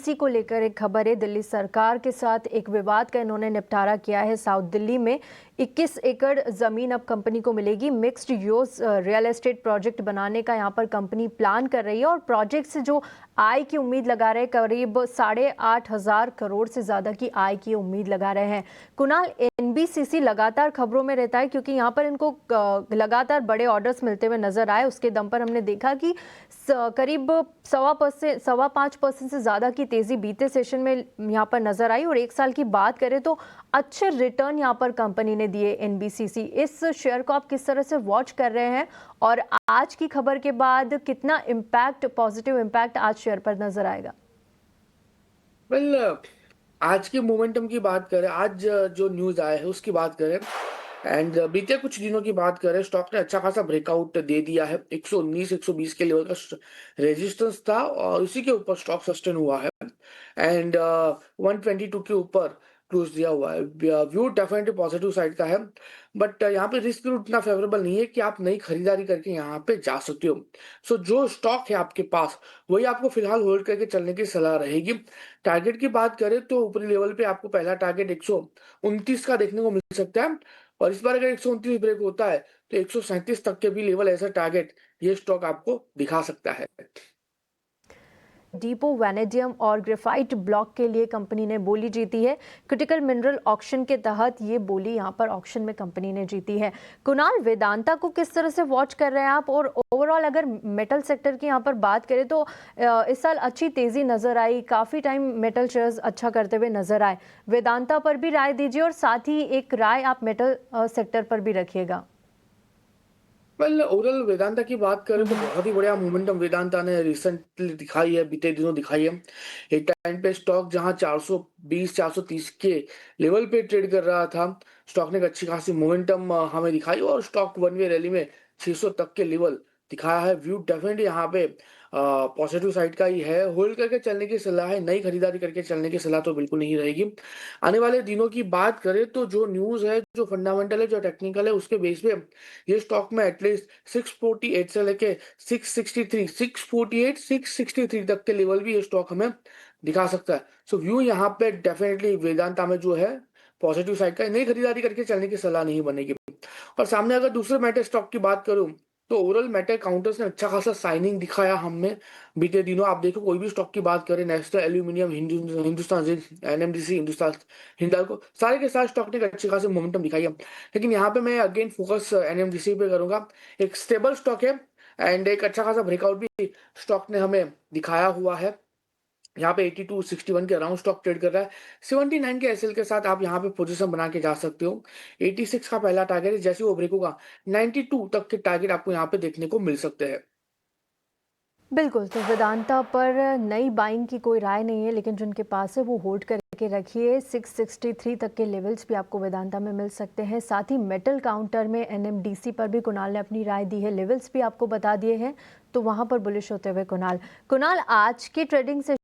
इसी को लेकर एक खबर है। दिल्ली सरकार के साथ एक विवाद का इन्होंने निपटारा किया है। साउथ दिल्ली में 21 एकड़ जमीन अब कंपनी को मिलेगी। Mixed use real estate project बनाने का यहाँ पर कंपनी प्लान कर रही है और प्रोजेक्ट से जो आय की उम्मीद लगा रहे हैं, करीब 8,500 करोड़ से ज्यादा की आय की उम्मीद लगा रहे हैं। कुणाल, एनबीसीसी लगातार खबरों में रहता है क्योंकि यहाँ पर इनको लगातार बड़े ऑर्डर्स मिलते हुए नजर आए। उसके दम पर हमने देखा कि करीब 5% से ज्यादा की तेजी बीते सेशन में यहाँ पर नजर आई और एक साल की बात करें तो अच्छे रिटर्न यहाँ पर कंपनी ने दिए। एनबीसीसी, इस शेयर को आप किस तरह से वॉच कर रहे हैं और आज की खबर के बाद कितना इम्पैक्ट, पॉजिटिव इम्पैक्ट आज शेयर पर नजर आएगा? वेल, आज के मोमेंटम की बात करें, आज जो न्यूज़ आया है उसकी बात करें एंड बीते कुछ दिनों की बात करें, स्टॉक ने अच्छा खासा ब्रेकआउट दे दिया है। 119 120 के लेवल का रेजिस्टेंस था और इसी के ऊपर स्टॉक सस्टेन हुआ है एंड 122 के ऊपर क्लोज दिया हुआ है। व्यू डेफिनेटली पॉजिटिव साइड का है, बट यहाँ पे रिस्क भी उतना फेवरेबल नहीं है कि आप नई खरीदारी करके यहाँ पे जा सकते हो। सो जो स्टॉक है आपके पास, वही आपको फिलहाल होल्ड करके चलने की सलाह रहेगी। टारगेट की बात करें तो ऊपरी लेवल पे आपको पहला टारगेट 129 का देखने को मिल सकता है और इस बार अगर 129 ब्रेक होता है तो 137 तक के भी लेवल ऐसा टारगेट ये स्टॉक आपको दिखा सकता है। डीपो वैनेडियम और ग्रेफाइट ब्लॉक के लिए कंपनी ने बोली जीती है। क्रिटिकल मिनरल ऑक्शन के तहत ये बोली यहाँ पर ऑक्शन में कंपनी ने जीती है। कुणाल, वेदांता को किस तरह से वॉच कर रहे हैं आप? और ओवरऑल अगर मेटल सेक्टर की यहाँ पर बात करें तो इस साल अच्छी तेजी नजर आई, काफी टाइम मेटल शेयर्स अच्छा करते हुए नजर आए। वेदांता पर भी राय दीजिए और साथ ही एक राय आप मेटल सेक्टर पर भी रखिएगा। वेल, ओवरऑल वेदांता की बात करें तो बहुत ही बढ़िया मोमेंटम वेदांता ने रिसेंटली दिखाई है, बीते दिनों दिखाई है। एक टाइम पे स्टॉक जहां 420 430 के लेवल पे ट्रेड कर रहा था, स्टॉक ने एक अच्छी खासी मोमेंटम हमें दिखाई और स्टॉक वन वे रैली में 600 तक के लेवल दिखाया है। व्यू डेफिनेटली यहाँ पे पॉजिटिव साइड का ही है। होल्ड करके चलने की सलाह है, नई खरीदारी करके चलने की सलाह तो बिल्कुल नहीं रहेगी। आने वाले दिनों की बात करें तो जो न्यूज़ है, जो फंडामेंटल है, जो टेक्निकल है, उसके बेस पे ये स्टॉक में एटलीस्ट 648 से लेके 663 648 663 तक के लेवल भी ये स्टॉक हमें दिखा सकता है। सो व्यू यहाँ पे डेफिनेटली वेदांता में जो है पॉजिटिव साइड का, नई खरीदारी करके चलने की सलाह नहीं बनेगी। और सामने अगर दूसरे मेटल स्टॉक की बात करूं तो ओवरऑल मेटल काउंटर्स ने अच्छा खासा साइनिंग दिखाया हमें बीते दिनों। आप देखो कोई भी स्टॉक की बात करें, national aluminium, Hindustan zinc, NMDC, Hindustan Hindalco, सारे के सारे स्टॉक ने एक अच्छी खासी मोमेंटम दिखाई है। लेकिन यहाँ पे मैं अगेन फोकस एनएमडीसी पे करूंगा। एक स्टेबल स्टॉक है एंड एक अच्छा खासा ब्रेकआउट भी स्टॉक ने हमें दिखाया हुआ है। यहाँ पे 82 61 के अराउंड स्टॉक ट्रेड कर रहा है। 79 के एसएल के साथ आप यहाँ पे पोजीशन बना के जा सकते हो। 86 का पहला टारगेट है, जैसे वो ब्रेक होगा 92 तक के टारगेट आपको यहाँ पे देखने को मिल सकते हैं। बिल्कुल, तो वेदांता पर नई बाइंग की कोई राय नहीं है, लेकिन जिनके पास है वो होल्ड करके रखिए। 663 तक के लेवल्स भी आपको वेदांता में मिल सकते हैं। साथ ही मेटल काउंटर में एनएमडीसी पर भी कुणाल ने अपनी राय दी है, लेवल्स भी आपको बता दिए हैं, तो वहां पर बुलिश होते हुए कुणाल, आज की ट्रेडिंग से